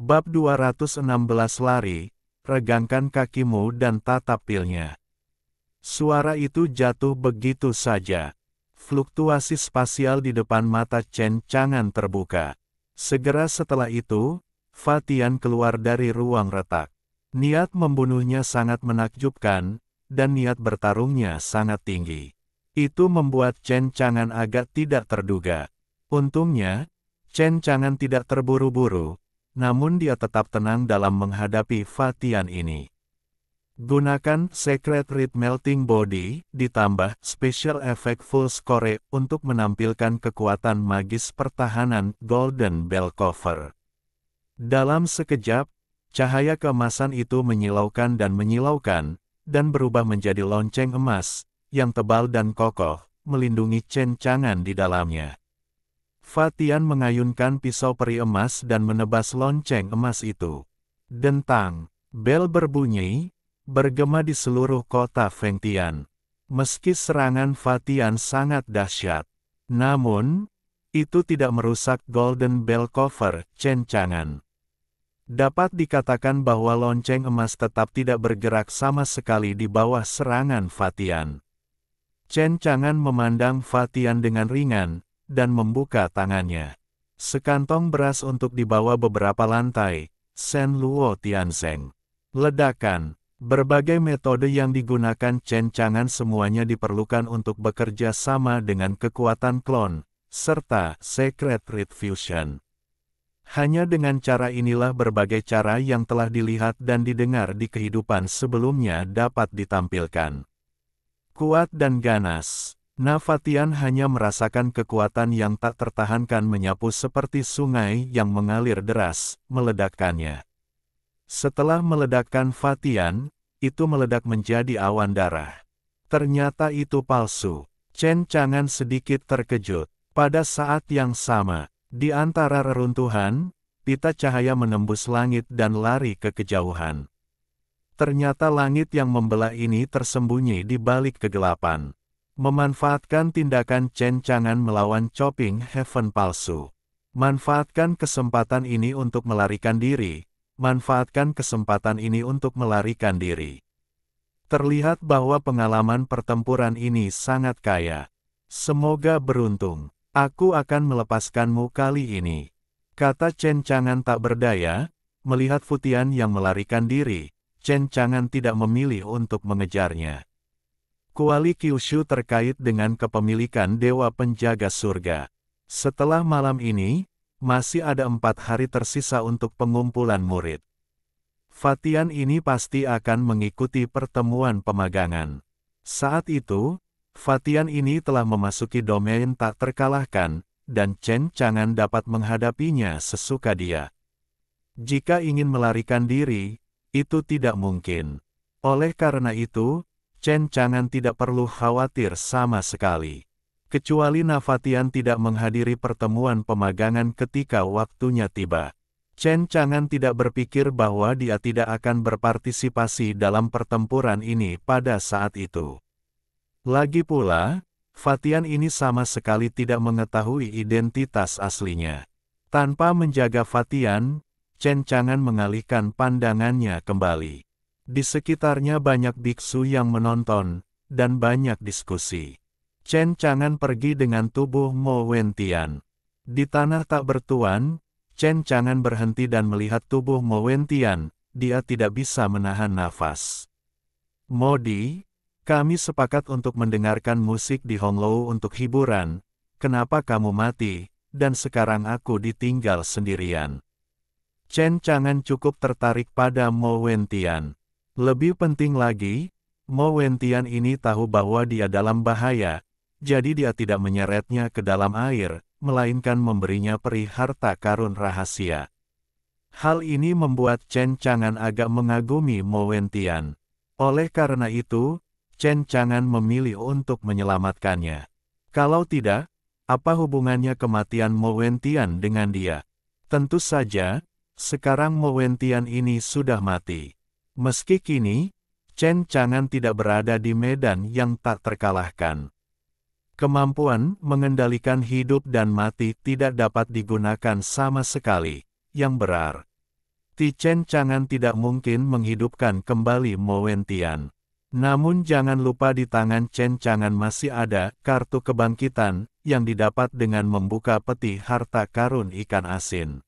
Bab 216 lari, regangkan kakimu dan tatap pilnya. Suara itu jatuh begitu saja. Fluktuasi spasial di depan mata Chen Chang'an terbuka. Segera setelah itu, Fa Tian keluar dari ruang retak. Niat membunuhnya sangat menakjubkan, dan niat bertarungnya sangat tinggi. Itu membuat Chen Chang'an agak tidak terduga. Untungnya, Chen Chang'an tidak terburu-buru, namun dia tetap tenang dalam menghadapi Fa Tian ini. Gunakan Secret Red Melting Body, ditambah Special Effect Full Score untuk menampilkan kekuatan magis pertahanan Golden Bell Cover. Dalam sekejap, cahaya keemasan itu menyilaukan, dan berubah menjadi lonceng emas, yang tebal dan kokoh, melindungi Chen Chang'an di dalamnya. Fa Tian mengayunkan pisau peri emas dan menebas lonceng emas itu. Dentang, bel berbunyi, bergema di seluruh kota Fengtian. Meski serangan Fa Tian sangat dahsyat, namun, itu tidak merusak Golden Bell Cover Chen Chang'an. Dapat dikatakan bahwa lonceng emas tetap tidak bergerak sama sekali di bawah serangan Fa Tian. Chen Chang'an memandang Fa Tian dengan ringan, dan membuka tangannya. Sekantong beras untuk dibawa beberapa lantai, Shen Luo Tianzeng. Ledakan, berbagai metode yang digunakan Chen Chang'an semuanya diperlukan untuk bekerja sama dengan kekuatan klon, serta Secret Red Fusion. Hanya dengan cara inilah berbagai cara yang telah dilihat dan didengar di kehidupan sebelumnya dapat ditampilkan. Kuat dan ganas. Fa Tian hanya merasakan kekuatan yang tak tertahankan menyapu seperti sungai yang mengalir deras, meledakkannya. Setelah meledakkan Fa Tian, itu meledak menjadi awan darah. Ternyata itu palsu. Chen Chang'an sedikit terkejut. Pada saat yang sama, di antara reruntuhan, pita cahaya menembus langit dan lari ke kejauhan. Ternyata langit yang membelah ini tersembunyi di balik kegelapan. Memanfaatkan tindakan Chen Chang'an melawan Chopping Heaven palsu. Manfaatkan kesempatan ini untuk melarikan diri. Terlihat bahwa pengalaman pertempuran ini sangat kaya. Semoga beruntung. Aku akan melepaskanmu kali ini. Kata Chen Chang'an tak berdaya, melihat Fu Tian yang melarikan diri, Chen Chang'an tidak memilih untuk mengejarnya. Kuali Kyushu terkait dengan kepemilikan Dewa Penjaga Surga. Setelah malam ini, masih ada 4 hari tersisa untuk pengumpulan murid. Fa Tian ini pasti akan mengikuti pertemuan pemagangan. Saat itu, Fa Tian ini telah memasuki domain tak terkalahkan, dan Chen Chang'an dapat menghadapinya sesuka dia. Jika ingin melarikan diri, itu tidak mungkin. Oleh karena itu, Chen Chang'an tidak perlu khawatir sama sekali. Kecuali Fa Tian tidak menghadiri pertemuan pemagangan ketika waktunya tiba. Chen Chang'an tidak berpikir bahwa dia tidak akan berpartisipasi dalam pertempuran ini pada saat itu. Lagi pula, Fa Tian ini sama sekali tidak mengetahui identitas aslinya. Tanpa menjaga Fa Tian, Chen Chang'an mengalihkan pandangannya kembali. Di sekitarnya banyak biksu yang menonton, dan banyak diskusi. Chen Chang'an pergi dengan tubuh Mo Wentian. Di tanah tak bertuan, Chen Chang'an berhenti dan melihat tubuh Mo Wentian, dia tidak bisa menahan nafas. Modi, kami sepakat untuk mendengarkan musik di Honglou untuk hiburan, kenapa kamu mati, dan sekarang aku ditinggal sendirian. Chen Chang'an cukup tertarik pada Mo Wentian. Lebih penting lagi, Mo Wentian ini tahu bahwa dia dalam bahaya, jadi dia tidak menyeretnya ke dalam air, melainkan memberinya peri harta karun rahasia. Hal ini membuat Chen Chang'an agak mengagumi Mo Wentian. Oleh karena itu, Chen Chang'an memilih untuk menyelamatkannya. Kalau tidak, apa hubungannya kematian Mo Wentian dengan dia? Tentu saja, sekarang Mo Wentian ini sudah mati. Meski kini, Chen Chang'an tidak berada di medan yang tak terkalahkan. Kemampuan mengendalikan hidup dan mati tidak dapat digunakan sama sekali, yang berar. Ti Chen Chang'an tidak mungkin menghidupkan kembali Mo Wentian. Namun jangan lupa di tangan Chen Chang'an masih ada kartu kebangkitan yang didapat dengan membuka peti harta karun ikan asin.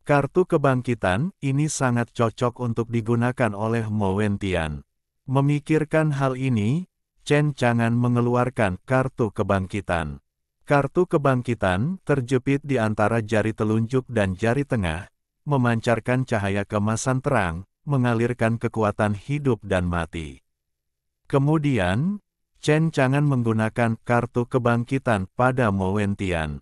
Kartu kebangkitan ini sangat cocok untuk digunakan oleh Mo Wentian. Memikirkan hal ini, Chen Chang'an mengeluarkan kartu kebangkitan. Kartu kebangkitan terjepit di antara jari telunjuk dan jari tengah, memancarkan cahaya kemasan terang, mengalirkan kekuatan hidup dan mati. Kemudian, Chen Chang'an menggunakan kartu kebangkitan pada Mo Wentian.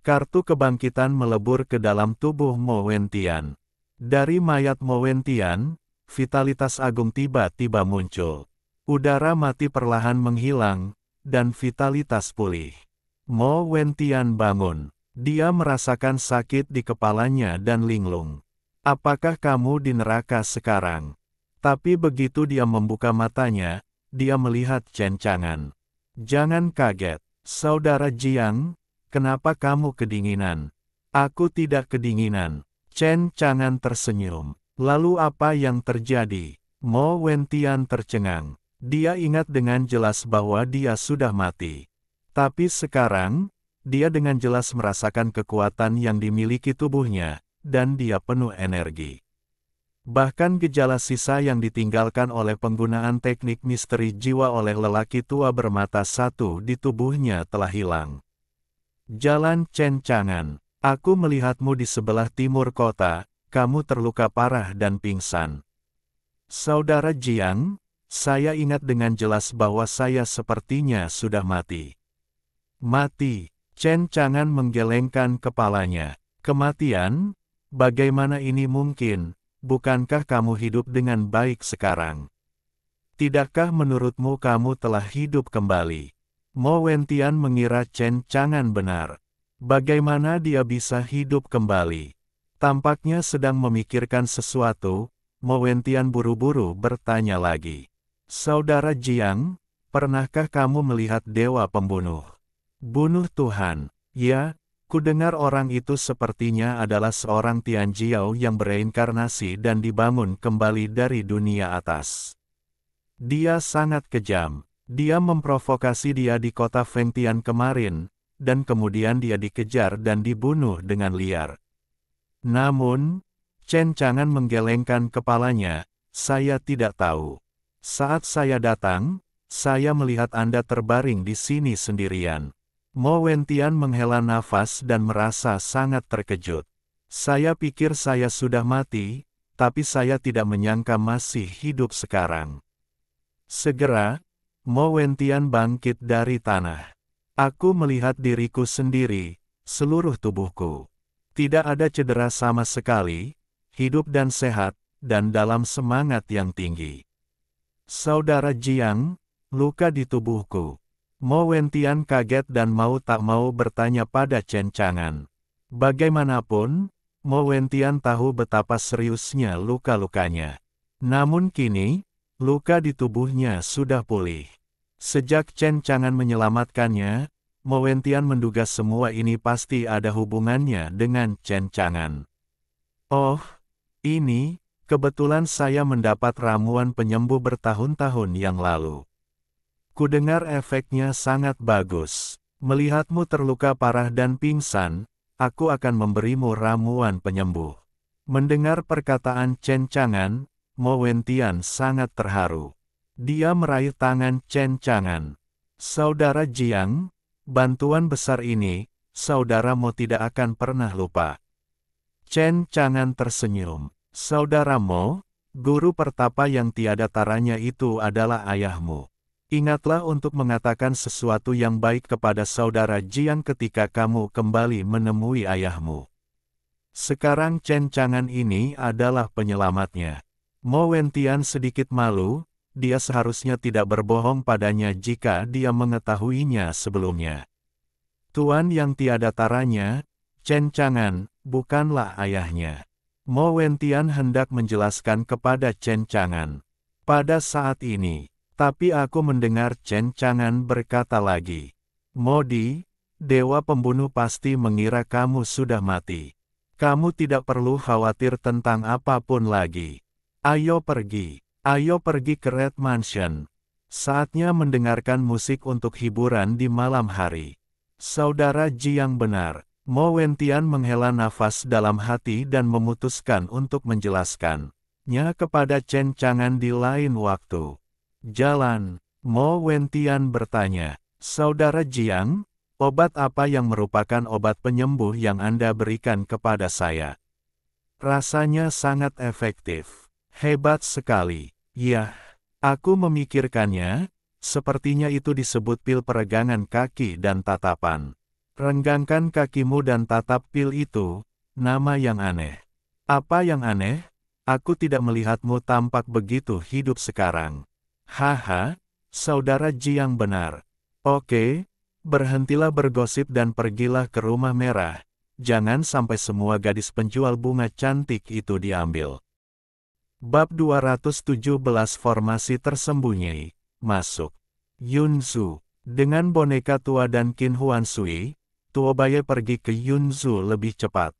Kartu kebangkitan melebur ke dalam tubuh Mo Wentian. Dari mayat Mo Wentian, vitalitas agung tiba-tiba muncul. Udara mati perlahan menghilang, dan vitalitas pulih. Mo Wentian bangun. Dia merasakan sakit di kepalanya dan linglung. Apakah kamu di neraka sekarang? Tapi begitu dia membuka matanya, dia melihat Chen Chang'an. Jangan kaget, Saudara Jiang, kenapa kamu kedinginan? Aku tidak kedinginan. Chen Chang'an tersenyum. Lalu apa yang terjadi? Mo Wentian tercengang. Dia ingat dengan jelas bahwa dia sudah mati. Tapi sekarang, dia dengan jelas merasakan kekuatan yang dimiliki tubuhnya, dan dia penuh energi. Bahkan gejala sisa yang ditinggalkan oleh penggunaan teknik misteri jiwa oleh lelaki tua bermata satu di tubuhnya telah hilang. Jalan Chen Chang'an, aku melihatmu di sebelah timur kota, kamu terluka parah dan pingsan. Saudara Jiang, saya ingat dengan jelas bahwa saya sepertinya sudah mati. Mati. Chen Chang'an menggelengkan kepalanya. Kematian? Bagaimana ini mungkin? Bukankah kamu hidup dengan baik sekarang? Tidakkah menurutmu kamu telah hidup kembali? Mo Wentian mengira Chen Chang'an benar. Bagaimana dia bisa hidup kembali? Tampaknya sedang memikirkan sesuatu, Mo Wentian buru-buru bertanya lagi. Saudara Jiang, pernahkah kamu melihat dewa pembunuh? Bunuh Tuhan. Ya, kudengar orang itu sepertinya adalah seorang Tianjiao yang bereinkarnasi dan dibangun kembali dari dunia atas. Dia sangat kejam. Dia memprovokasi dia di kota Fengtian kemarin, dan kemudian dia dikejar dan dibunuh dengan liar. Namun, Chen Chang'an menggelengkan kepalanya, saya tidak tahu. Saat saya datang, saya melihat Anda terbaring di sini sendirian. Mo Wentian menghela nafas dan merasa sangat terkejut. Saya pikir saya sudah mati, tapi saya tidak menyangka masih hidup sekarang. Segera, Mo Wentian bangkit dari tanah. Aku melihat diriku sendiri, seluruh tubuhku. Tidak ada cedera sama sekali, hidup dan sehat, dan dalam semangat yang tinggi. Saudara Jiang, luka di tubuhku. Mo Wentian kaget dan mau tak mau bertanya pada Chen Chang'an. Bagaimanapun, Mo Wentian tahu betapa seriusnya luka-lukanya. Namun kini, luka di tubuhnya sudah pulih. Sejak Chen Chang'an menyelamatkannya, Mo Wentian menduga semua ini pasti ada hubungannya dengan Chen Chang'an. Oh, ini, kebetulan saya mendapat ramuan penyembuh bertahun-tahun yang lalu. Kudengar efeknya sangat bagus. Melihatmu terluka parah dan pingsan, aku akan memberimu ramuan penyembuh. Mendengar perkataan Chen Chang'an, Mo Wentian sangat terharu. Dia meraih tangan Chen Chang'an. Saudara Jiang, bantuan besar ini, saudara Mo tidak akan pernah lupa. Chen Chang'an tersenyum. Saudara Mo, guru pertapa yang tiada taranya itu adalah ayahmu. Ingatlah untuk mengatakan sesuatu yang baik kepada saudara Jiang ketika kamu kembali menemui ayahmu. Sekarang Chen Chang'an ini adalah penyelamatnya. Mo Wentian sedikit malu, dia seharusnya tidak berbohong padanya jika dia mengetahuinya sebelumnya. Tuan yang tiada taranya, Chen Chang'an, bukanlah ayahnya. Mo Wentian hendak menjelaskan kepada Chen Chang'an. Pada saat ini, tapi aku mendengar Chen Chang'an berkata lagi. Modi, dewa pembunuh pasti mengira kamu sudah mati. Kamu tidak perlu khawatir tentang apapun lagi. Ayo pergi ke Red Mansion. Saatnya mendengarkan musik untuk hiburan di malam hari. Saudara Ji yang benar. Mo Wentian menghela nafas dalam hati dan memutuskan untuk menjelaskannya kepada Chen Chang'an di lain waktu. Jalan, Mo Wentian bertanya, Saudara Jiang, obat apa yang merupakan obat penyembuh yang Anda berikan kepada saya? Rasanya sangat efektif. Hebat sekali. Yah, aku memikirkannya, sepertinya itu disebut pil peregangan kaki dan tatapan. Renggangkan kakimu dan tatap pil itu, nama yang aneh. Apa yang aneh? Aku tidak melihatmu tampak begitu hidup sekarang. Haha, Saudara Ji yang benar. Oke, berhentilah bergosip dan pergilah ke rumah merah. Jangan sampai semua gadis penjual bunga cantik itu diambil. Bab 217 Formasi Tersembunyi. Masuk. Yunzu. Dengan boneka tua dan Qin Huansui, Tuobaye pergi ke Yunzu lebih cepat.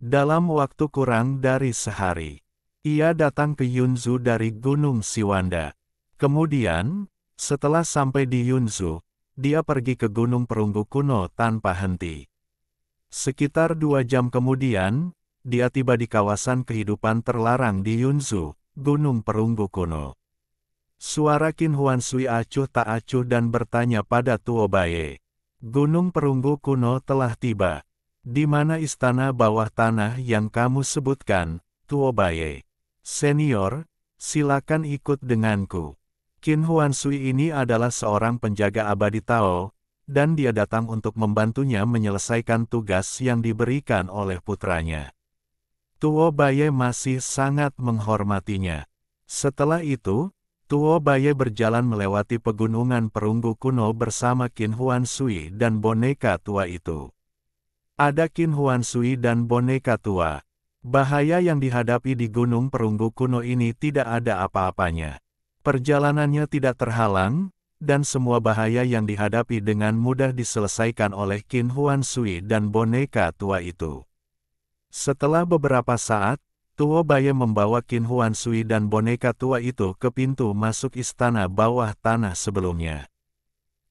Dalam waktu kurang dari sehari, ia datang ke Yunzu dari Gunung Siwanda. Kemudian, setelah sampai di Yunzu, dia pergi ke Gunung Perunggu Kuno tanpa henti. Sekitar 2 jam kemudian, dia tiba di kawasan kehidupan terlarang di Yunzu, Gunung Perunggu Kuno. Suara Qin Huansui acuh tak acuh dan bertanya pada Tuobaye. Gunung Perunggu Kuno telah tiba. Di mana istana bawah tanah yang kamu sebutkan, Tuobaye? Senior, silakan ikut denganku. Qin Huansui ini adalah seorang penjaga abadi Tao, dan dia datang untuk membantunya menyelesaikan tugas yang diberikan oleh putranya. Tuobaye masih sangat menghormatinya. Setelah itu, Tuobaye berjalan melewati pegunungan Perunggu Kuno bersama Qin Huansui dan boneka tua itu. Ada Qin Huansui dan boneka tua. Bahaya yang dihadapi di Gunung Perunggu Kuno ini tidak ada apa-apanya. Perjalanannya tidak terhalang, dan semua bahaya yang dihadapi dengan mudah diselesaikan oleh Qin Huansui dan boneka tua itu. Setelah beberapa saat, Tuobaye membawa Qin Huansui dan boneka tua itu ke pintu masuk istana bawah tanah sebelumnya.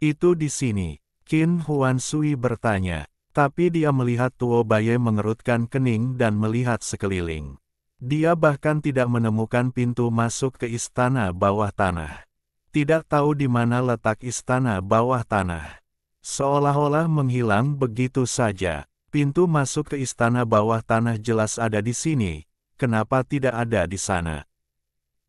Itu di sini, Qin Huansui bertanya, tapi dia melihat Tuobaye mengerutkan kening dan melihat sekeliling. Dia bahkan tidak menemukan pintu masuk ke istana bawah tanah. Tidak tahu di mana letak istana bawah tanah. Seolah-olah menghilang begitu saja. Pintu masuk ke istana bawah tanah jelas ada di sini. Kenapa tidak ada di sana?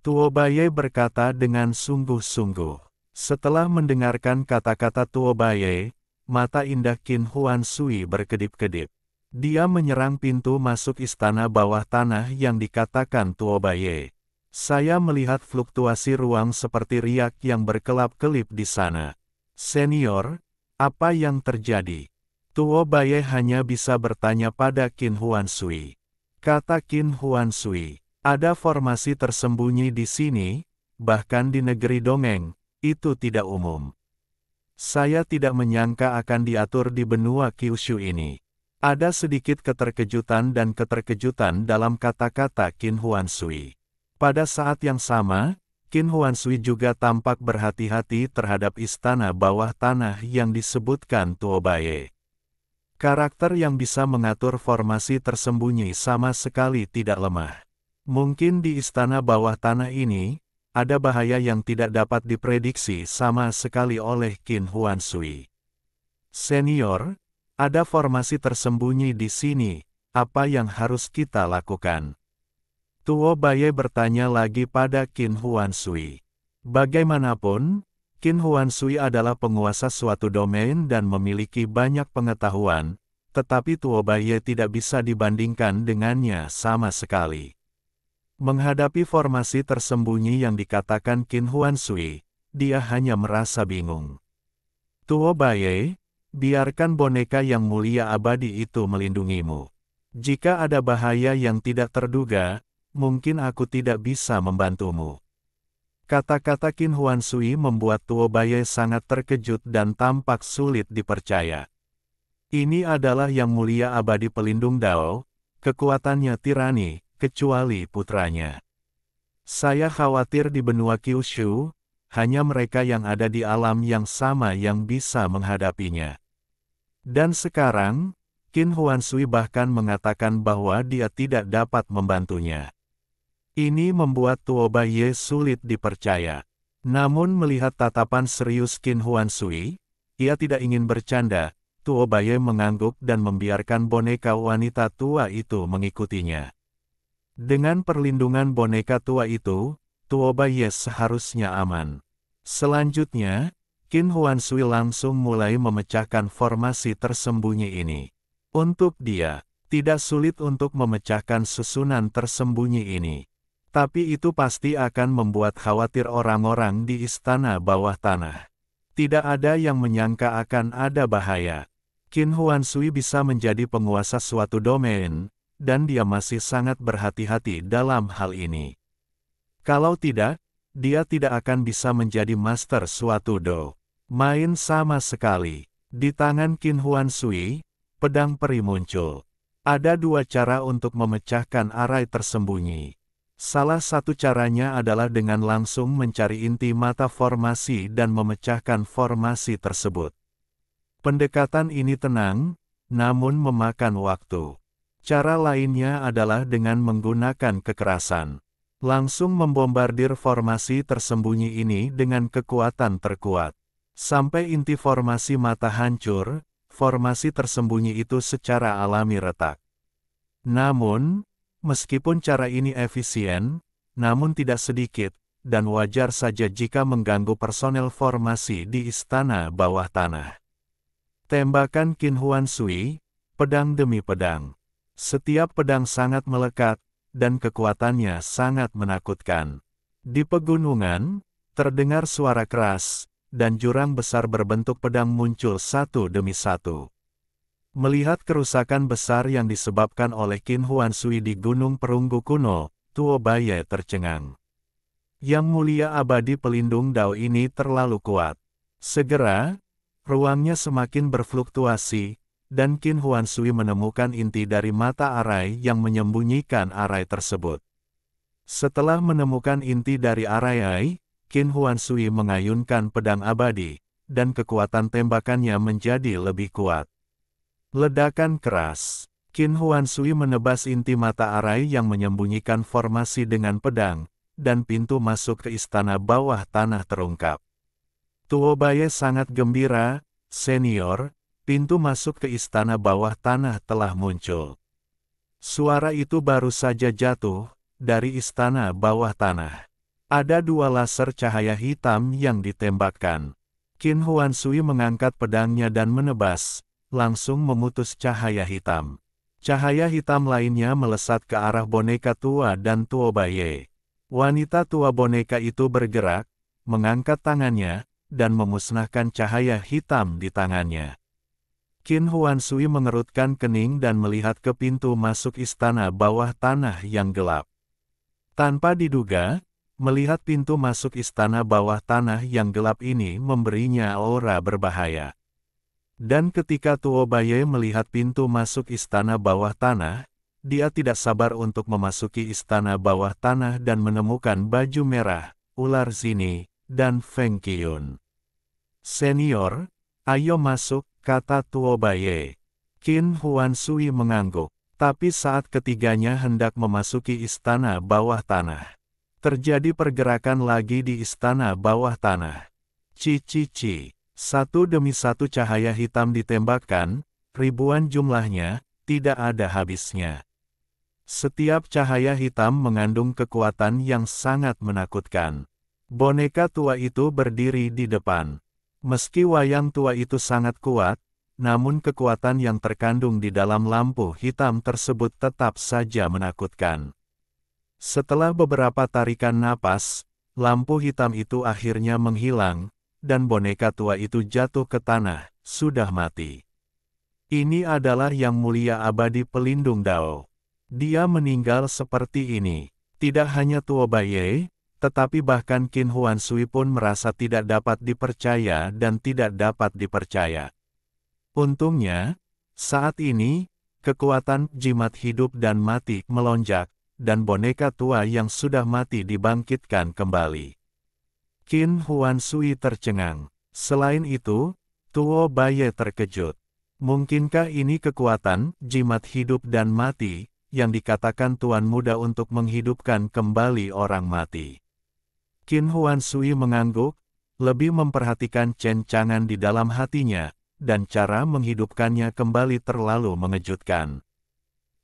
Tuobaye berkata dengan sungguh-sungguh. Setelah mendengarkan kata-kata Tuobaye, mata indah Qin Huansui berkedip-kedip. Dia menyerang pintu masuk istana bawah tanah yang dikatakan Tuobaye. Saya melihat fluktuasi ruang seperti riak yang berkelap-kelip di sana. Senior, apa yang terjadi? Tuobaye hanya bisa bertanya pada Qin Huansui. Kata Qin Huansui, ada formasi tersembunyi di sini, bahkan di negeri dongeng, itu tidak umum. Saya tidak menyangka akan diatur di benua Kyushu ini. Ada sedikit keterkejutan dalam kata-kata Qin Huansui. Pada saat yang sama, Qin Huansui juga tampak berhati-hati terhadap istana bawah tanah yang disebutkan Tuobaye. Karakter yang bisa mengatur formasi tersembunyi sama sekali tidak lemah. Mungkin di istana bawah tanah ini, ada bahaya yang tidak dapat diprediksi sama sekali oleh Qin Huansui. Senior, ada formasi tersembunyi di sini, apa yang harus kita lakukan? Tuobaye bertanya lagi pada Qin Huansui. Bagaimanapun, Qin Huansui adalah penguasa suatu domain dan memiliki banyak pengetahuan, tetapi Tuobaye tidak bisa dibandingkan dengannya sama sekali. Menghadapi formasi tersembunyi yang dikatakan Qin Huansui, dia hanya merasa bingung. Tuobaye, biarkan boneka yang mulia abadi itu melindungimu. Jika ada bahaya yang tidak terduga, mungkin aku tidak bisa membantumu. Kata-kata Qin Huansui membuat Tuobaye sangat terkejut dan tampak sulit dipercaya. Ini adalah yang mulia abadi pelindung Dao, kekuatannya tirani, kecuali putranya. Saya khawatir di benua Kyushu, hanya mereka yang ada di alam yang sama yang bisa menghadapinya. Dan sekarang, Qin Huansui bahkan mengatakan bahwa dia tidak dapat membantunya. Ini membuat Tuo Baiye sulit dipercaya. Namun melihat tatapan serius Qin Huansui, ia tidak ingin bercanda. Tuo Baiye mengangguk dan membiarkan boneka wanita tua itu mengikutinya. Dengan perlindungan boneka tua itu, Tuo Baiye seharusnya aman. Selanjutnya, Qin Huansui langsung mulai memecahkan formasi tersembunyi ini. Untuk dia, tidak sulit untuk memecahkan susunan tersembunyi ini. Tapi itu pasti akan membuat khawatir orang-orang di istana bawah tanah. Tidak ada yang menyangka akan ada bahaya. Qin Huansui bisa menjadi penguasa suatu domain, dan dia masih sangat berhati-hati dalam hal ini. Kalau tidak, dia tidak akan bisa menjadi master suatu domain sama sekali. Di tangan Qin Huansui, pedang peri muncul. Ada dua cara untuk memecahkan arai tersembunyi. Salah satu caranya adalah dengan langsung mencari inti mata formasi dan memecahkan formasi tersebut. Pendekatan ini tenang, namun memakan waktu. Cara lainnya adalah dengan menggunakan kekerasan. Langsung membombardir formasi tersembunyi ini dengan kekuatan terkuat. Sampai inti formasi mata hancur, formasi tersembunyi itu secara alami retak. Namun, meskipun cara ini efisien, namun tidak sedikit, dan wajar saja jika mengganggu personel formasi di istana bawah tanah. Tembakan Qin Huansui, pedang demi pedang. Setiap pedang sangat melekat, dan kekuatannya sangat menakutkan. Di pegunungan, terdengar suara keras, dan jurang besar berbentuk pedang muncul satu demi satu. Melihat kerusakan besar yang disebabkan oleh Qin Huansui di Gunung Perunggu kuno, Tuo Baiye tercengang. Yang mulia abadi pelindung Dao ini terlalu kuat. Segera, ruangnya semakin berfluktuasi, dan Qin Huansui menemukan inti dari mata arai yang menyembunyikan arai tersebut. Setelah menemukan inti dari arai, Qin Huansui mengayunkan pedang abadi, dan kekuatan tembakannya menjadi lebih kuat. Ledakan keras. Qin Huansui menebas inti mata arai yang menyembunyikan formasi dengan pedang, dan pintu masuk ke istana bawah tanah terungkap. Tuo Baiye sangat gembira, senior, pintu masuk ke istana bawah tanah telah muncul. Suara itu baru saja jatuh, dari istana bawah tanah. Ada dua laser cahaya hitam yang ditembakkan. Qin Huansui mengangkat pedangnya dan menebas, langsung memutus cahaya hitam. Cahaya hitam lainnya melesat ke arah boneka tua dan Tuo Baiye. Wanita tua boneka itu bergerak, mengangkat tangannya, dan memusnahkan cahaya hitam di tangannya. Qin Huansui mengerutkan kening dan melihat ke pintu masuk istana bawah tanah yang gelap. Tanpa diduga, melihat pintu masuk istana bawah tanah yang gelap ini memberinya aura berbahaya. Dan ketika Tuo Baiye melihat pintu masuk istana bawah tanah, dia tidak sabar untuk memasuki istana bawah tanah dan menemukan baju merah, ular Zini, dan Feng Qiyun. Senior, ayo masuk, kata Tuo Baiye. Qin Huansui mengangguk, tapi saat ketiganya hendak memasuki istana bawah tanah, terjadi pergerakan lagi di istana bawah tanah. Ci. Satu demi satu cahaya hitam ditembakkan, ribuan jumlahnya, tidak ada habisnya. Setiap cahaya hitam mengandung kekuatan yang sangat menakutkan. Boneka tua itu berdiri di depan. Meski wayang tua itu sangat kuat, namun kekuatan yang terkandung di dalam lampu hitam tersebut tetap saja menakutkan. Setelah beberapa tarikan napas, lampu hitam itu akhirnya menghilang, dan boneka tua itu jatuh ke tanah, sudah mati. Ini adalah Yang Mulia Abadi Pelindung Dao. Dia meninggal seperti ini. Tidak hanya Tuo Baiye, tetapi bahkan Qin Huansui pun merasa tidak dapat dipercaya dan tidak dapat dipercaya. Untungnya, saat ini, kekuatan jimat hidup dan mati melonjak, dan boneka tua yang sudah mati dibangkitkan kembali. Qin Huansui tercengang. Selain itu, Tuo Baye terkejut. Mungkinkah ini kekuatan jimat hidup dan mati yang dikatakan Tuan Muda untuk menghidupkan kembali orang mati? Qin Huansui mengangguk, lebih memperhatikan Chen Chang'an di dalam hatinya, dan cara menghidupkannya kembali terlalu mengejutkan.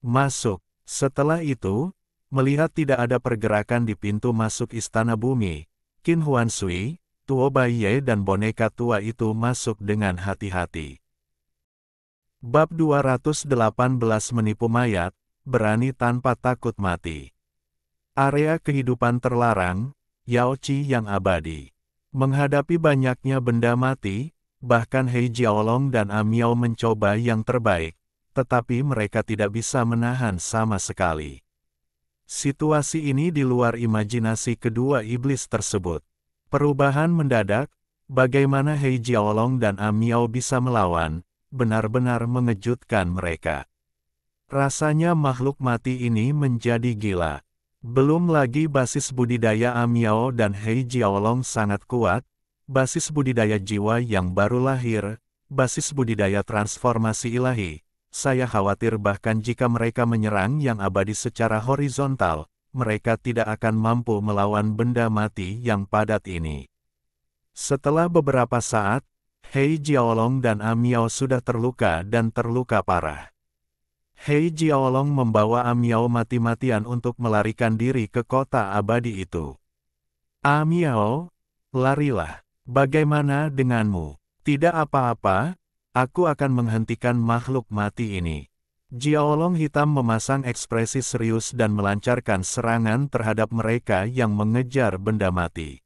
Masuk. Setelah itu, melihat tidak ada pergerakan di pintu masuk Istana Bumi, Qin Huansui, Tuo Baye dan boneka tua itu masuk dengan hati-hati. Bab 218 Menipu Mayat, berani tanpa takut mati. Area kehidupan terlarang, Yaoqi yang abadi. Menghadapi banyaknya benda mati, bahkan He Jiaolong dan Amiao mencoba yang terbaik, tetapi mereka tidak bisa menahan sama sekali. Situasi ini di luar imajinasi kedua iblis tersebut. Perubahan mendadak, bagaimana He Jiaolong dan Amiao bisa melawan, benar-benar mengejutkan mereka. Rasanya makhluk mati ini menjadi gila. Belum lagi basis budidaya Amiao dan He Jiaolong sangat kuat, basis budidaya jiwa yang baru lahir, basis budidaya transformasi ilahi. Saya khawatir bahkan jika mereka menyerang yang abadi secara horizontal, mereka tidak akan mampu melawan benda mati yang padat ini. Setelah beberapa saat, He Jiaolong dan Amiao sudah terluka dan terluka parah. He Jiaolong membawa Amiao mati-matian untuk melarikan diri ke kota abadi itu. Amiao, larilah. Bagaimana denganmu? Tidak apa-apa. Aku akan menghentikan makhluk mati ini. Jiaolong hitam memasang ekspresi serius dan melancarkan serangan terhadap mereka yang mengejar benda mati.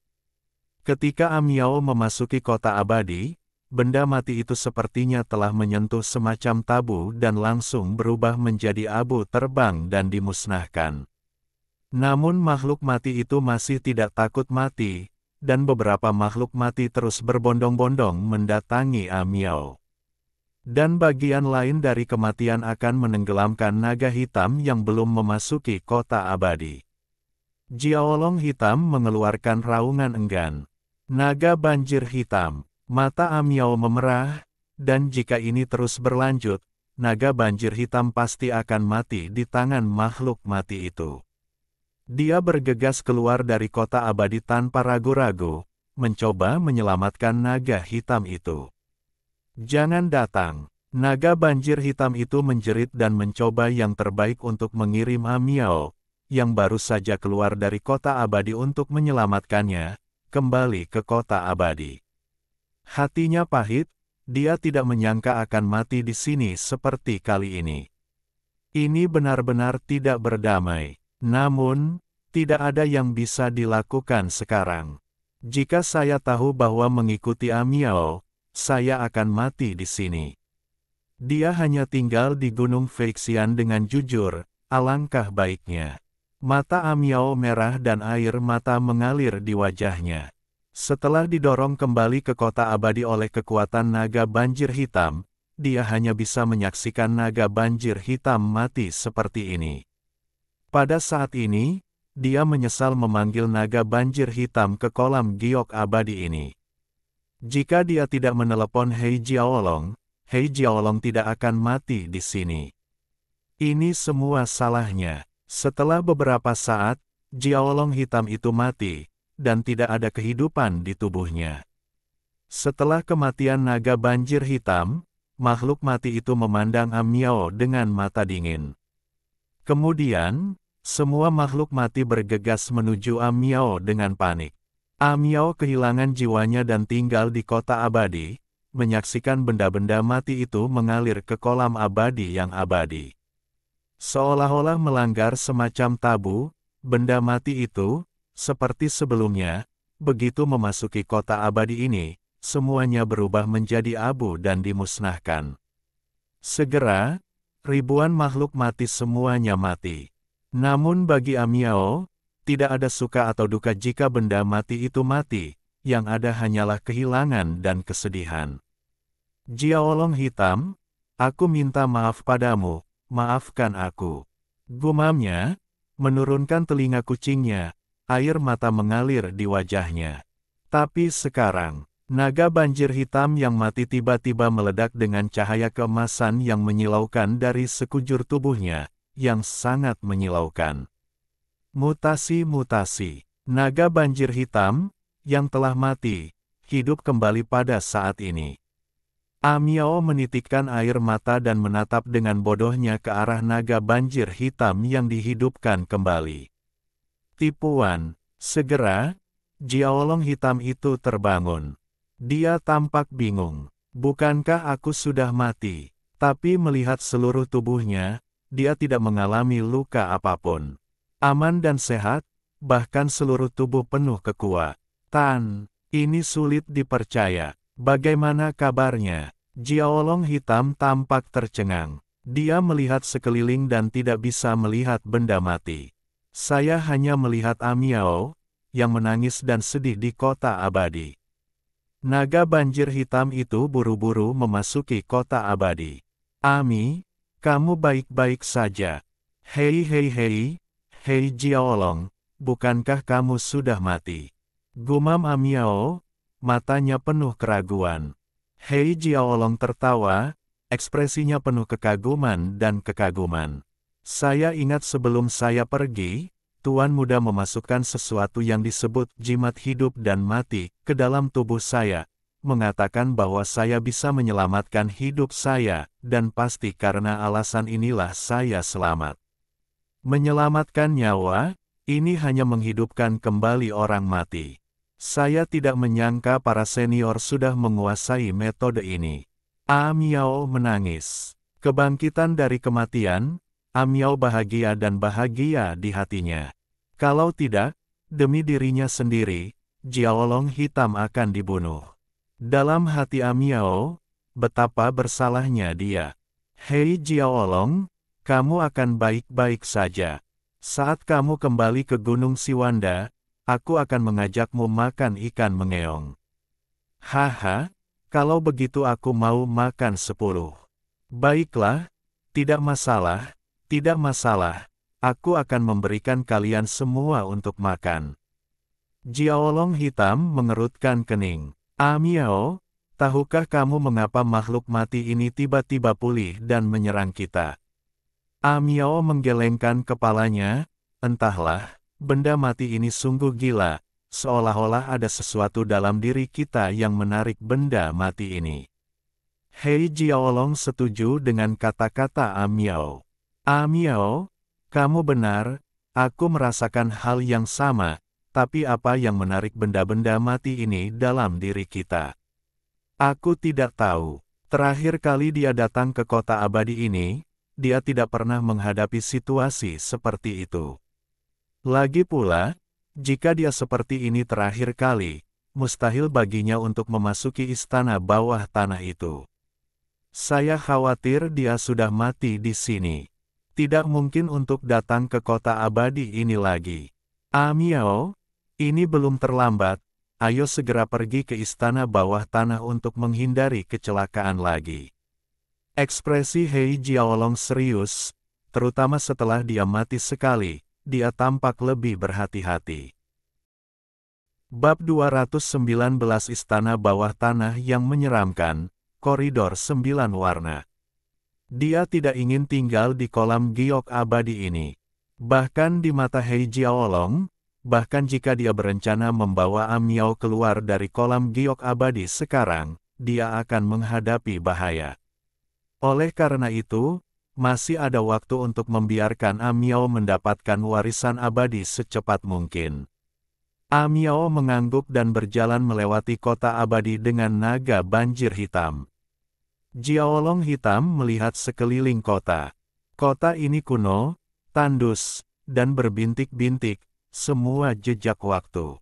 Ketika Amiao memasuki kota abadi, benda mati itu sepertinya telah menyentuh semacam tabu dan langsung berubah menjadi abu terbang dan dimusnahkan. Namun makhluk mati itu masih tidak takut mati, dan beberapa makhluk mati terus berbondong-bondong mendatangi Amiao. Dan bagian lain dari kematian akan menenggelamkan naga hitam yang belum memasuki kota abadi. Jiaolong hitam mengeluarkan raungan enggan. Naga banjir hitam. Mata Amiao memerah, dan jika ini terus berlanjut, naga banjir hitam pasti akan mati di tangan makhluk mati itu. Dia bergegas keluar dari kota abadi tanpa ragu-ragu, mencoba menyelamatkan naga hitam itu. Jangan datang. Naga banjir hitam itu menjerit dan mencoba yang terbaik untuk mengirim Amiao, yang baru saja keluar dari kota abadi untuk menyelamatkannya, kembali ke kota abadi. Hatinya pahit, dia tidak menyangka akan mati di sini seperti kali ini. Ini benar-benar tidak berdamai. Namun, tidak ada yang bisa dilakukan sekarang. Jika saya tahu bahwa mengikuti Amiao, saya akan mati di sini. Dia hanya tinggal di Gunung Feixian dengan jujur, alangkah baiknya. Mata Amiao merah dan air mata mengalir di wajahnya. Setelah didorong kembali ke kota abadi oleh kekuatan naga banjir hitam, dia hanya bisa menyaksikan naga banjir hitam mati seperti ini. Pada saat ini, dia menyesal memanggil naga banjir hitam ke kolam giok abadi ini. Jika dia tidak menelepon He Jiaolong tidak akan mati di sini. Ini semua salahnya. Setelah beberapa saat, Jiaolong hitam itu mati, dan tidak ada kehidupan di tubuhnya. Setelah kematian naga banjir hitam, makhluk mati itu memandang Amiao dengan mata dingin. Kemudian, semua makhluk mati bergegas menuju Amiao dengan panik. Amiao kehilangan jiwanya dan tinggal di kota abadi, menyaksikan benda-benda mati itu mengalir ke kolam abadi yang abadi. Seolah-olah melanggar semacam tabu, benda mati itu, seperti sebelumnya, begitu memasuki kota abadi ini, semuanya berubah menjadi abu dan dimusnahkan. Segera, ribuan makhluk mati semuanya mati. Namun bagi Amiao, tidak ada suka atau duka jika benda mati itu mati, yang ada hanyalah kehilangan dan kesedihan. Jiaolong hitam, aku minta maaf padamu, maafkan aku. Gumamnya, menurunkan telinga kucingnya, air mata mengalir di wajahnya. Tapi sekarang, naga banjir hitam yang mati tiba-tiba meledak dengan cahaya keemasan yang menyilaukan dari sekujur tubuhnya, yang sangat menyilaukan. Mutasi-mutasi. Naga banjir hitam, yang telah mati, hidup kembali pada saat ini. Amiao menitikkan air mata dan menatap dengan bodohnya ke arah naga banjir hitam yang dihidupkan kembali. Tipuan. Segera, Jiaolong hitam itu terbangun. Dia tampak bingung. Bukankah aku sudah mati? Tapi melihat seluruh tubuhnya, dia tidak mengalami luka apapun. Aman dan sehat, bahkan seluruh tubuh penuh kekuatan. Ini sulit dipercaya. Bagaimana kabarnya? Jiaolong hitam tampak tercengang. Dia melihat sekeliling dan tidak bisa melihat benda mati. Saya hanya melihat Amiao, yang menangis dan sedih di kota abadi. Naga banjir hitam itu buru-buru memasuki kota abadi. Ami, kamu baik-baik saja. Hei hei hei, hei Jiaolong, bukankah kamu sudah mati? Gumam Amiao, matanya penuh keraguan. Hei Jiaolong tertawa, ekspresinya penuh kekaguman dan kekaguman. Saya ingat sebelum saya pergi, Tuan Muda memasukkan sesuatu yang disebut jimat hidup dan mati ke dalam tubuh saya, mengatakan bahwa saya bisa menyelamatkan hidup saya, dan pasti karena alasan inilah saya selamat. Menyelamatkan nyawa, ini hanya menghidupkan kembali orang mati. Saya tidak menyangka para senior sudah menguasai metode ini. Amiao menangis. Kebangkitan dari kematian, Amiao bahagia dan bahagia di hatinya. Kalau tidak, demi dirinya sendiri, Jiaolong hitam akan dibunuh. Dalam hati Amiao, betapa bersalahnya dia. Hei Jiaolong, kamu akan baik-baik saja. Saat kamu kembali ke Gunung Siwanda, aku akan mengajakmu makan ikan mengeong. Haha, kalau begitu aku mau makan 10. Baiklah, tidak masalah, tidak masalah. Aku akan memberikan kalian semua untuk makan. Jiaolong hitam mengerutkan kening. Amiao, tahukah kamu mengapa makhluk mati ini tiba-tiba pulih dan menyerang kita? Amiao menggelengkan kepalanya, entahlah, benda mati ini sungguh gila, seolah-olah ada sesuatu dalam diri kita yang menarik benda mati ini. Hei Jiaolong setuju dengan kata-kata Amiao. Amiao, kamu benar, aku merasakan hal yang sama, tapi apa yang menarik benda-benda mati ini dalam diri kita? Aku tidak tahu. Terakhir kali dia datang ke kota abadi ini, dia tidak pernah menghadapi situasi seperti itu. Lagi pula, jika dia seperti ini terakhir kali, mustahil baginya untuk memasuki istana bawah tanah itu. Saya khawatir dia sudah mati di sini. Tidak mungkin untuk datang ke kota abadi ini lagi. Amiao, ini belum terlambat, ayo segera pergi ke istana bawah tanah untuk menghindari kecelakaan lagi. Ekspresi Hei Jiaolong serius, terutama setelah dia mati sekali, dia tampak lebih berhati-hati. Bab 219 Istana Bawah Tanah yang Menyeramkan, Koridor 9 Warna. Dia tidak ingin tinggal di kolam giok abadi ini. Bahkan di mata Hei Jiaolong, bahkan jika dia berencana membawa Amiao keluar dari kolam giok abadi sekarang, dia akan menghadapi bahaya. Oleh karena itu, masih ada waktu untuk membiarkan Amiao mendapatkan warisan abadi secepat mungkin. Amiao mengangguk dan berjalan melewati kota abadi dengan naga banjir hitam. Jiaolong hitam melihat sekeliling kota. Kota ini kuno, tandus, dan berbintik-bintik, semua jejak waktu.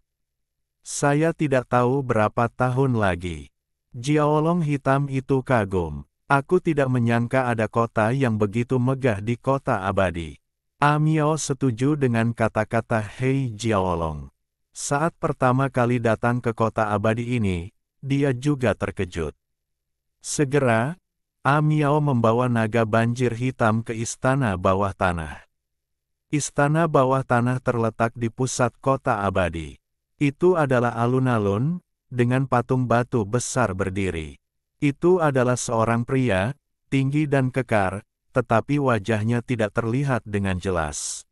Saya tidak tahu berapa tahun lagi. Jiaolong hitam itu kagum. Aku tidak menyangka ada kota yang begitu megah di kota abadi. Amiao setuju dengan kata-kata Hei Jiaolong. Saat pertama kali datang ke kota abadi ini, dia juga terkejut. Segera, Amiao membawa naga banjir hitam ke istana bawah tanah. Istana bawah tanah terletak di pusat kota abadi. Itu adalah alun-alun, dengan patung batu besar berdiri. Itu adalah seorang pria, tinggi dan kekar, tetapi wajahnya tidak terlihat dengan jelas.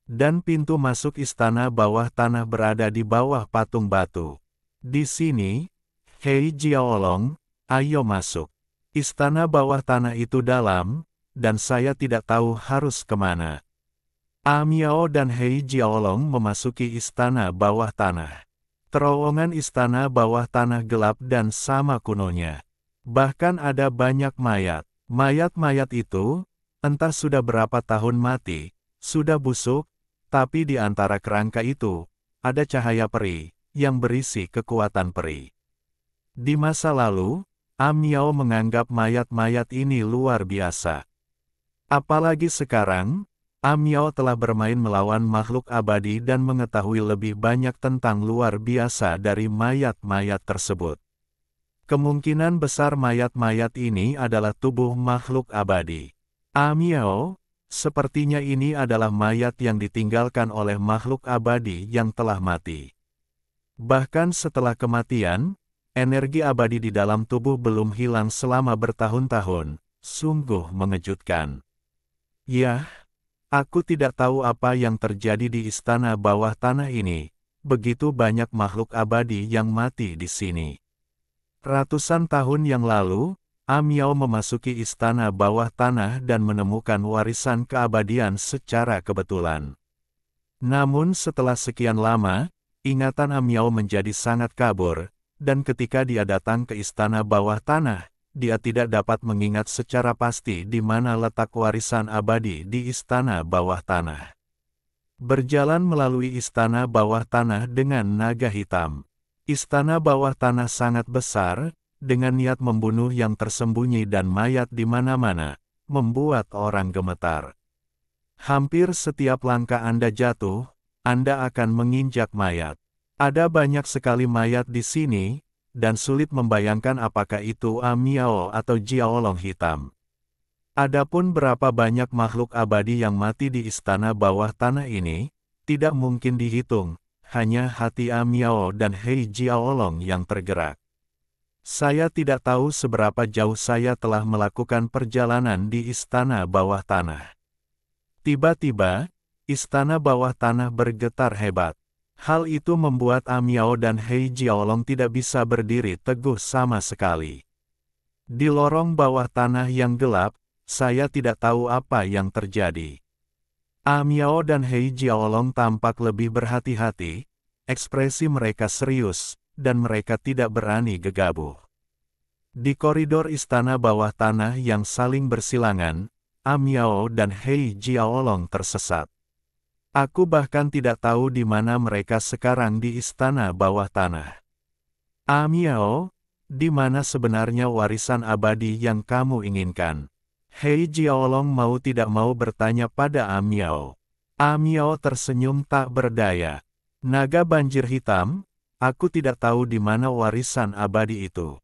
Dan pintu masuk istana bawah tanah berada di bawah patung batu. Di sini, Hei Jiaolong, ayo masuk. Istana bawah tanah itu dalam, dan saya tidak tahu harus kemana. Amiao dan Hei Jiaolong memasuki istana bawah tanah. Terowongan istana bawah tanah gelap dan sama kunonya. Bahkan ada banyak mayat. Mayat-mayat itu, entah sudah berapa tahun mati, sudah busuk, tapi di antara kerangka itu, ada cahaya peri, yang berisi kekuatan peri. Di masa lalu, Amiao menganggap mayat-mayat ini luar biasa. Apalagi sekarang, Amiao telah bermain melawan makhluk abadi dan mengetahui lebih banyak tentang luar biasa dari mayat-mayat tersebut. Kemungkinan besar mayat-mayat ini adalah tubuh makhluk abadi. Amiao, sepertinya ini adalah mayat yang ditinggalkan oleh makhluk abadi yang telah mati. Bahkan setelah kematian, energi abadi di dalam tubuh belum hilang selama bertahun-tahun. Sungguh mengejutkan. Yah, aku tidak tahu apa yang terjadi di istana bawah tanah ini. Begitu banyak makhluk abadi yang mati di sini. Ratusan tahun yang lalu, Amiao memasuki istana bawah tanah dan menemukan warisan keabadian secara kebetulan. Namun setelah sekian lama, ingatan Amiao menjadi sangat kabur. Dan ketika dia datang ke istana bawah tanah, dia tidak dapat mengingat secara pasti di mana letak warisan abadi di istana bawah tanah. Berjalan melalui istana bawah tanah dengan naga hitam. Istana bawah tanah sangat besar, dengan niat membunuh yang tersembunyi dan mayat di mana-mana, membuat orang gemetar. Hampir setiap langkah Anda jatuh, Anda akan menginjak mayat. Ada banyak sekali mayat di sini, dan sulit membayangkan apakah itu Amiao atau Jiaolong hitam. Adapun berapa banyak makhluk abadi yang mati di istana bawah tanah ini, tidak mungkin dihitung, hanya hati Amiao dan Hei Jiaolong yang tergerak. Saya tidak tahu seberapa jauh saya telah melakukan perjalanan di istana bawah tanah. Tiba-tiba, istana bawah tanah bergetar hebat. Hal itu membuat Amiao dan Hei Jiaolong tidak bisa berdiri teguh sama sekali. Di lorong bawah tanah yang gelap, saya tidak tahu apa yang terjadi. Amiao dan Hei Jiaolong tampak lebih berhati-hati, ekspresi mereka serius, dan mereka tidak berani gegabah. Di koridor istana bawah tanah yang saling bersilangan, Amiao dan Hei Jiaolong tersesat. Aku bahkan tidak tahu di mana mereka sekarang di istana bawah tanah. Amiao, di mana sebenarnya warisan abadi yang kamu inginkan? Hei Jiaolong mau tidak mau bertanya pada Amiao. Amiao tersenyum tak berdaya. Naga banjir hitam, aku tidak tahu di mana warisan abadi itu.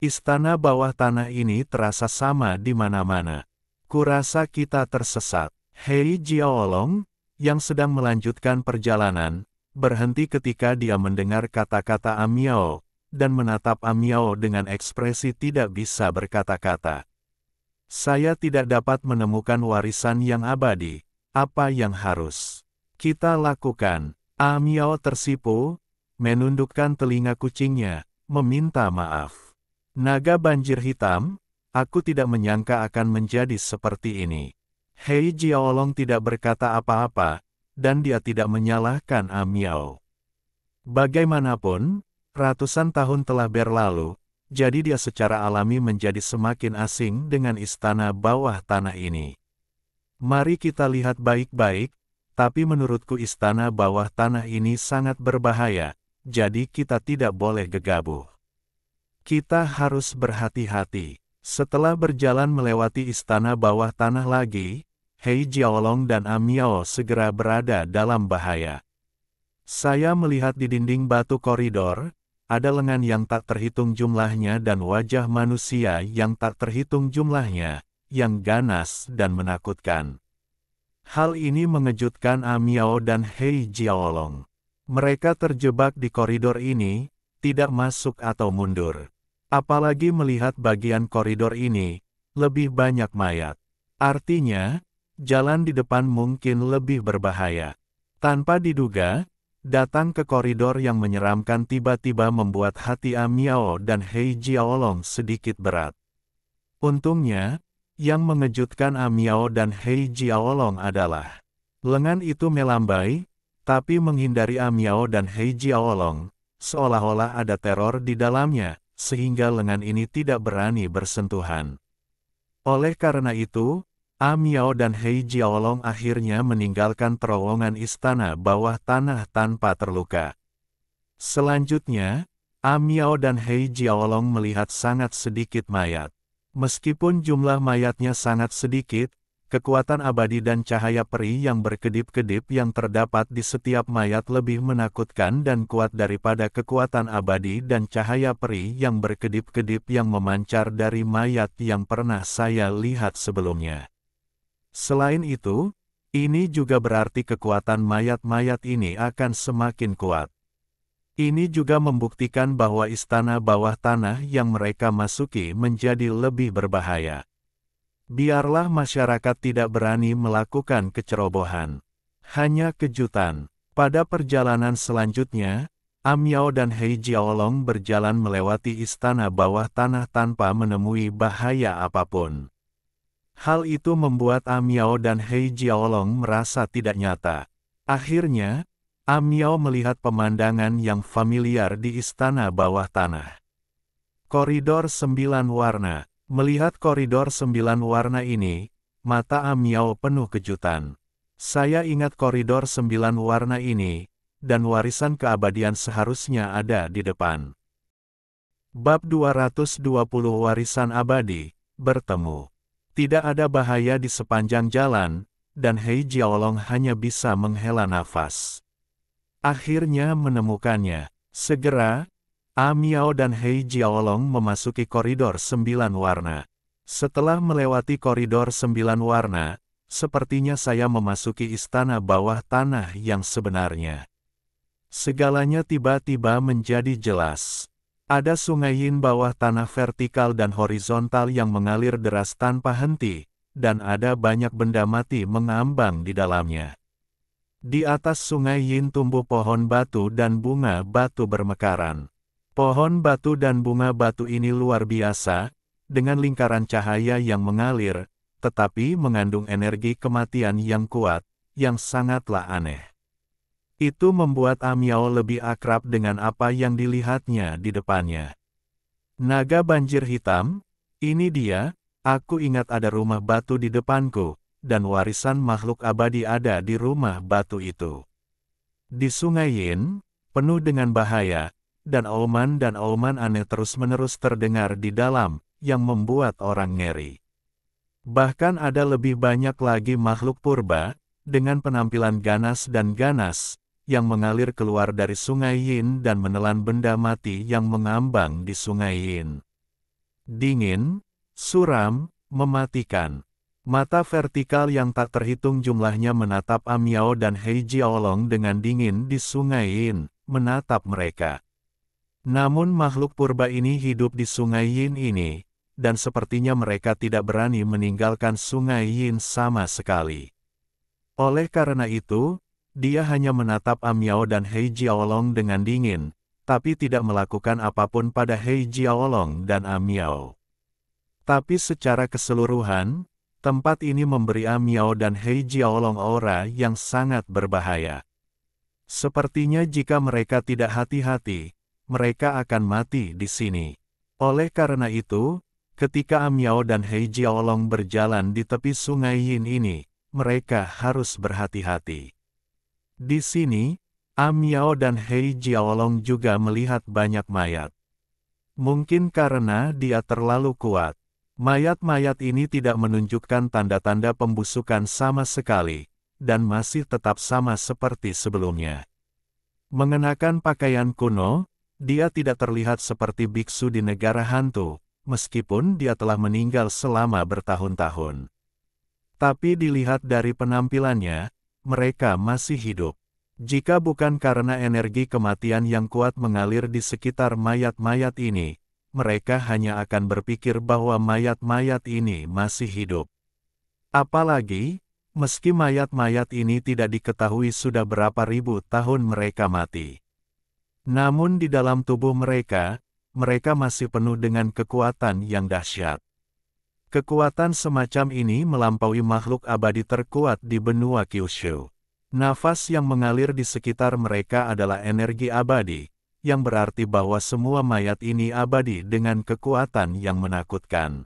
Istana bawah tanah ini terasa sama di mana-mana. Kurasa kita tersesat. Hei Jiaolong, yang sedang melanjutkan perjalanan, berhenti ketika dia mendengar kata-kata Amiao, dan menatap Amiao dengan ekspresi tidak bisa berkata-kata. Saya tidak dapat menemukan warisan yang abadi, apa yang harus kita lakukan? Amiao tersipu, menundukkan telinga kucingnya, meminta maaf. Naga banjir hitam, aku tidak menyangka akan menjadi seperti ini. Hei Jiaolong tidak berkata apa-apa, dan dia tidak menyalahkan Amiao. Bagaimanapun, ratusan tahun telah berlalu, jadi dia secara alami menjadi semakin asing dengan istana bawah tanah ini. Mari kita lihat baik-baik, tapi menurutku istana bawah tanah ini sangat berbahaya, jadi kita tidak boleh gegabah. Kita harus berhati-hati. Setelah berjalan melewati istana bawah tanah lagi, Hei Jiaolong dan Amiao segera berada dalam bahaya. Saya melihat di dinding batu koridor, ada lengan yang tak terhitung jumlahnya dan wajah manusia yang tak terhitung jumlahnya, yang ganas dan menakutkan. Hal ini mengejutkan Amiao dan Hei Jiaolong. Mereka terjebak di koridor ini, tidak masuk atau mundur. Apalagi melihat bagian koridor ini, lebih banyak mayat. Artinya, jalan di depan mungkin lebih berbahaya. Tanpa diduga, datang ke koridor yang menyeramkan tiba-tiba membuat hati Amiao dan Hei Jiaolong sedikit berat. Untungnya, yang mengejutkan Amiao dan Hei Jiaolong adalah lengan itu melambai, tapi menghindari Amiao dan Hei Jiaolong, seolah-olah ada teror di dalamnya, sehingga lengan ini tidak berani bersentuhan. Oleh karena itu, Amiao dan Hei Jiaolong akhirnya meninggalkan terowongan istana bawah tanah tanpa terluka. Selanjutnya, Amiao dan Hei Jiaolong melihat sangat sedikit mayat. Meskipun jumlah mayatnya sangat sedikit, kekuatan abadi dan cahaya peri yang berkedip-kedip yang terdapat di setiap mayat lebih menakutkan dan kuat daripada kekuatan abadi dan cahaya peri yang berkedip-kedip yang memancar dari mayat yang pernah saya lihat sebelumnya. Selain itu, ini juga berarti kekuatan mayat-mayat ini akan semakin kuat. Ini juga membuktikan bahwa istana bawah tanah yang mereka masuki menjadi lebih berbahaya. Biarlah masyarakat tidak berani melakukan kecerobohan. Hanya kejutan. Pada perjalanan selanjutnya, Amiao dan Hei Jiaolong berjalan melewati istana bawah tanah tanpa menemui bahaya apapun. Hal itu membuat Amiao dan Hei Jiaolong merasa tidak nyata. Akhirnya, Amiao melihat pemandangan yang familiar di istana bawah tanah. Koridor 9 warna. Melihat koridor 9 warna ini, mata Amiao penuh kejutan. Saya ingat koridor 9 warna ini, dan warisan keabadian seharusnya ada di depan. Bab 220 Warisan Abadi, bertemu. Tidak ada bahaya di sepanjang jalan, dan Hei Jiaolong hanya bisa menghela nafas. Akhirnya menemukannya. Segera, Amiao dan Hei Jiaolong memasuki koridor 9 warna. Setelah melewati koridor 9 warna, sepertinya saya memasuki istana bawah tanah yang sebenarnya. Segalanya tiba-tiba menjadi jelas. Ada sungai Yin bawah tanah vertikal dan horizontal yang mengalir deras tanpa henti, dan ada banyak benda mati mengambang di dalamnya. Di atas sungai Yin tumbuh pohon batu dan bunga batu bermekaran. Pohon batu dan bunga batu ini luar biasa, dengan lingkaran cahaya yang mengalir, tetapi mengandung energi kematian yang kuat, yang sangatlah aneh. Itu membuat Amiao lebih akrab dengan apa yang dilihatnya di depannya. Naga banjir hitam, ini dia, aku ingat ada rumah batu di depanku, dan warisan makhluk abadi ada di rumah batu itu. Di sungai Yin, penuh dengan bahaya, dan auman aneh terus-menerus terdengar di dalam, yang membuat orang ngeri. Bahkan ada lebih banyak lagi makhluk purba, dengan penampilan ganas, yang mengalir keluar dari sungai Yin dan menelan benda mati yang mengambang di sungai Yin. Dingin, suram, mematikan. Mata vertikal yang tak terhitung jumlahnya menatap Amiao dan Hei Jiaolong dengan dingin di sungai Yin, menatap mereka. Namun makhluk purba ini hidup di sungai Yin ini, dan sepertinya mereka tidak berani meninggalkan sungai Yin sama sekali. Oleh karena itu, dia hanya menatap Amiao dan Hei Jiaolong dengan dingin, tapi tidak melakukan apapun pada Hei Jiaolong dan Amiao. Tapi secara keseluruhan, tempat ini memberi Amiao dan Hei Jiaolong aura yang sangat berbahaya. Sepertinya jika mereka tidak hati-hati, mereka akan mati di sini. Oleh karena itu, ketika Amiao dan Hei Jiaolong berjalan di tepi sungai Yin ini, mereka harus berhati-hati. Di sini, Amiao dan Hei Jiaolong juga melihat banyak mayat. Mungkin karena dia terlalu kuat, mayat-mayat ini tidak menunjukkan tanda-tanda pembusukan sama sekali, dan masih tetap sama seperti sebelumnya. Mengenakan pakaian kuno, dia tidak terlihat seperti biksu di negara hantu, meskipun dia telah meninggal selama bertahun-tahun. Tapi dilihat dari penampilannya, mereka masih hidup. Jika bukan karena energi kematian yang kuat mengalir di sekitar mayat-mayat ini, mereka hanya akan berpikir bahwa mayat-mayat ini masih hidup. Apalagi, meski mayat-mayat ini tidak diketahui sudah berapa ribu tahun mereka mati. Namun di dalam tubuh mereka, mereka masih penuh dengan kekuatan yang dahsyat. Kekuatan semacam ini melampaui makhluk abadi terkuat di benua Kyushu. Nafas yang mengalir di sekitar mereka adalah energi abadi, yang berarti bahwa semua mayat ini abadi dengan kekuatan yang menakutkan.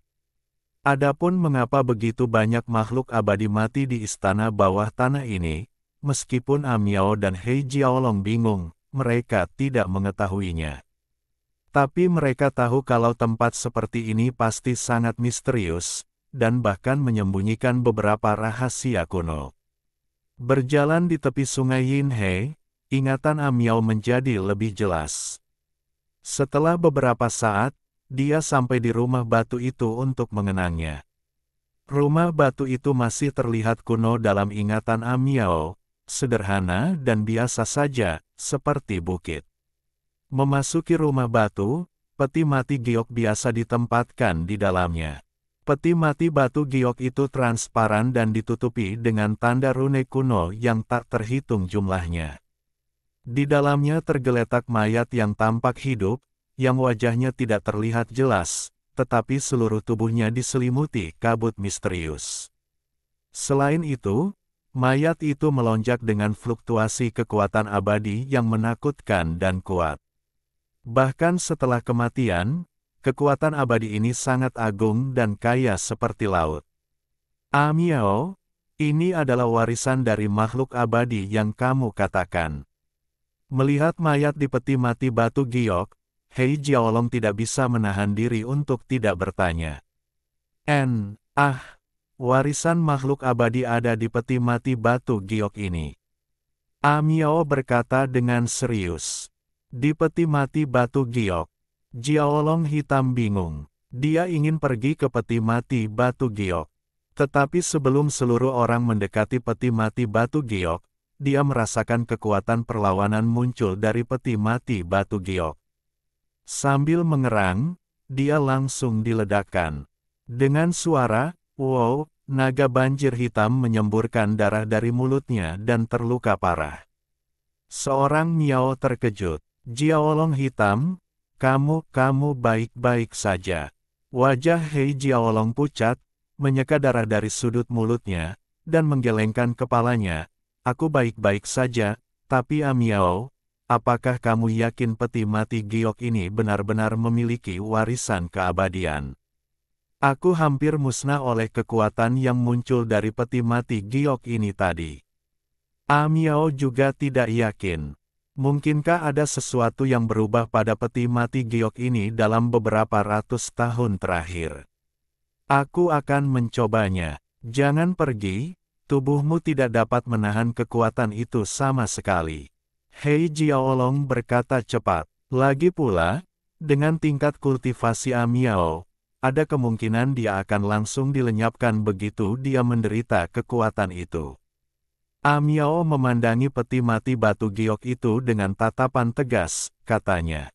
Adapun mengapa begitu banyak makhluk abadi mati di istana bawah tanah ini, meskipun Amiao dan Hei Jiaolong bingung, mereka tidak mengetahuinya. Tapi mereka tahu kalau tempat seperti ini pasti sangat misterius, dan bahkan menyembunyikan beberapa rahasia kuno. Berjalan di tepi sungai Yinhe, ingatan Amiao menjadi lebih jelas. Setelah beberapa saat, dia sampai di rumah batu itu untuk mengenangnya. Rumah batu itu masih terlihat kuno dalam ingatan Amiao, sederhana dan biasa saja, seperti bukit. Memasuki rumah batu, peti mati giok biasa ditempatkan di dalamnya. Peti mati batu giok itu transparan dan ditutupi dengan tanda rune kuno yang tak terhitung jumlahnya. Di dalamnya tergeletak mayat yang tampak hidup, yang wajahnya tidak terlihat jelas, tetapi seluruh tubuhnya diselimuti kabut misterius. Selain itu, mayat itu melonjak dengan fluktuasi kekuatan abadi yang menakutkan dan kuat. Bahkan setelah kematian, kekuatan abadi ini sangat agung dan kaya seperti laut. Amiao, ini adalah warisan dari makhluk abadi yang kamu katakan. Melihat mayat di peti mati batu giok, Hei Jiaolong tidak bisa menahan diri untuk tidak bertanya. Warisan makhluk abadi ada di peti mati batu giok ini. Amiao berkata dengan serius. Di peti mati batu giok, Jiaolong hitam bingung. Dia ingin pergi ke peti mati batu giok. Tetapi sebelum seluruh orang mendekati peti mati batu giok, dia merasakan kekuatan perlawanan muncul dari peti mati batu giok. Sambil mengerang, dia langsung diledakkan. Dengan suara, wow, naga banjir hitam menyemburkan darah dari mulutnya dan terluka parah. Seorang Miao terkejut. Jiaolong hitam, kamu baik-baik saja. Wajah Hei Jiaolong pucat, menyeka darah dari sudut mulutnya, dan menggelengkan kepalanya. Aku baik-baik saja, tapi Amiao, apakah kamu yakin peti mati giok ini benar-benar memiliki warisan keabadian? Aku hampir musnah oleh kekuatan yang muncul dari peti mati giok ini tadi. Amiao juga tidak yakin. Mungkinkah ada sesuatu yang berubah pada peti mati giok ini dalam beberapa ratus tahun terakhir? Aku akan mencobanya. Jangan pergi, tubuhmu tidak dapat menahan kekuatan itu sama sekali. Hei Jiaolong berkata cepat. Lagi pula, dengan tingkat kultivasi Amiao, ada kemungkinan dia akan langsung dilenyapkan begitu dia menderita kekuatan itu. Amiao memandangi peti mati batu giok itu dengan tatapan tegas, katanya.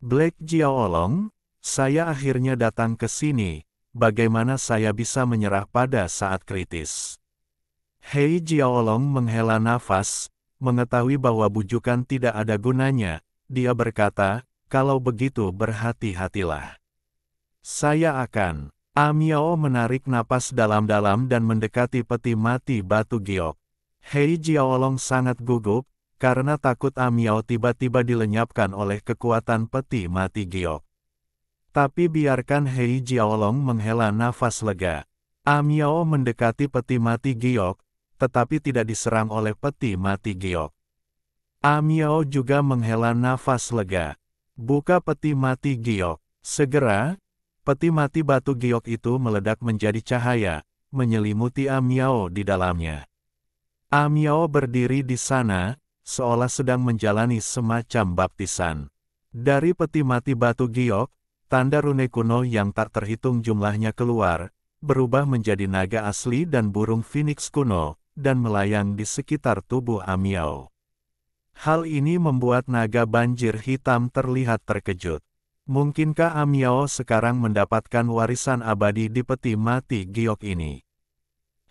Black Jiaolong, saya akhirnya datang ke sini, bagaimana saya bisa menyerah pada saat kritis? Hei Jiaolong menghela nafas, mengetahui bahwa bujukan tidak ada gunanya, dia berkata, kalau begitu berhati-hatilah. Saya akan. Amiao menarik napas dalam-dalam dan mendekati peti mati batu giok. Hei Jiaolong sangat gugup, karena takut Amiao tiba-tiba dilenyapkan oleh kekuatan peti mati giok. Tapi biarkan Hei Jiaolong menghela nafas lega. Amiao mendekati peti mati giok, tetapi tidak diserang oleh peti mati giok. Amiao juga menghela nafas lega. Buka peti mati giok. Segera, peti mati batu giok itu meledak menjadi cahaya, menyelimuti Amiao di dalamnya. Amiao berdiri di sana, seolah sedang menjalani semacam baptisan. Dari peti mati batu giok, tanda rune kuno yang tak terhitung jumlahnya keluar, berubah menjadi naga asli dan burung phoenix kuno, dan melayang di sekitar tubuh Amiao. Hal ini membuat naga banjir hitam terlihat terkejut. Mungkinkah Amiao sekarang mendapatkan warisan abadi di peti mati giok ini?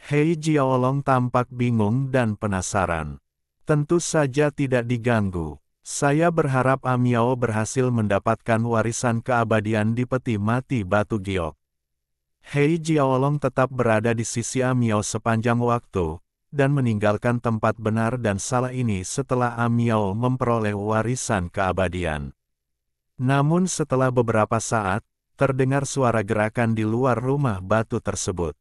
Hei Jiaolong tampak bingung dan penasaran. Tentu saja tidak diganggu. Saya berharap Amiao berhasil mendapatkan warisan keabadian di peti mati batu giok. Hei Jiaolong tetap berada di sisi Amiao sepanjang waktu, dan meninggalkan tempat benar dan salah ini setelah Amiao memperoleh warisan keabadian. Namun setelah beberapa saat, terdengar suara gerakan di luar rumah batu tersebut.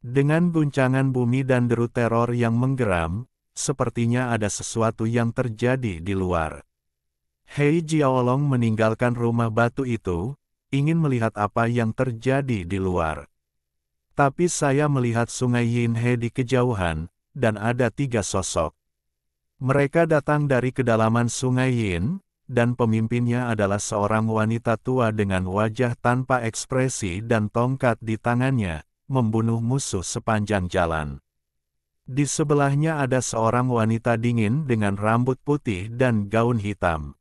Dengan guncangan bumi dan deru teror yang menggeram, sepertinya ada sesuatu yang terjadi di luar. Hei Jiaolong meninggalkan rumah batu itu, ingin melihat apa yang terjadi di luar. Tapi saya melihat sungai Yinhe di kejauhan, dan ada 3 sosok. Mereka datang dari kedalaman sungai Yin, dan pemimpinnya adalah seorang wanita tua dengan wajah tanpa ekspresi dan tongkat di tangannya, membunuh musuh sepanjang jalan. Di sebelahnya ada seorang wanita dingin dengan rambut putih dan gaun hitam.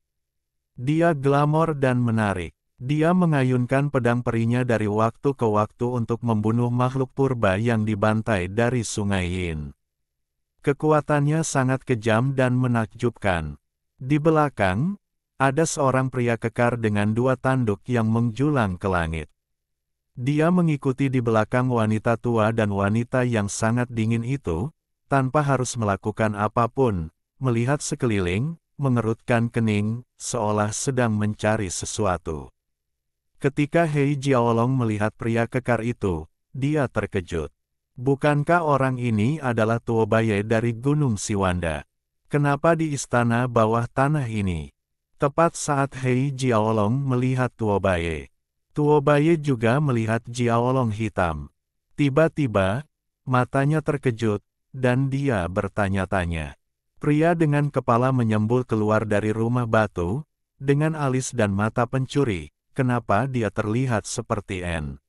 Dia glamor dan menarik. Dia mengayunkan pedang perinya dari waktu ke waktu untuk membunuh makhluk purba yang dibantai dari sungai Yin. Kekuatannya sangat kejam dan menakjubkan. Di belakang, ada seorang pria kekar dengan 2 tanduk yang menjulang ke langit. Dia mengikuti di belakang wanita tua dan wanita yang sangat dingin itu, tanpa harus melakukan apapun, melihat sekeliling, mengerutkan kening, seolah sedang mencari sesuatu. Ketika Hei Jiaolong melihat pria kekar itu, dia terkejut. Bukankah orang ini adalah Tuobaye dari Gunung Siwanda? Kenapa di istana bawah tanah ini? Tepat saat Hei Jiaolong melihat Tuobaye, Tuobaye juga melihat Jiaolong hitam. Tiba-tiba, matanya terkejut, dan dia bertanya-tanya. Pria dengan kepala menyembul keluar dari rumah batu, dengan alis dan mata pencuri, kenapa dia terlihat seperti N?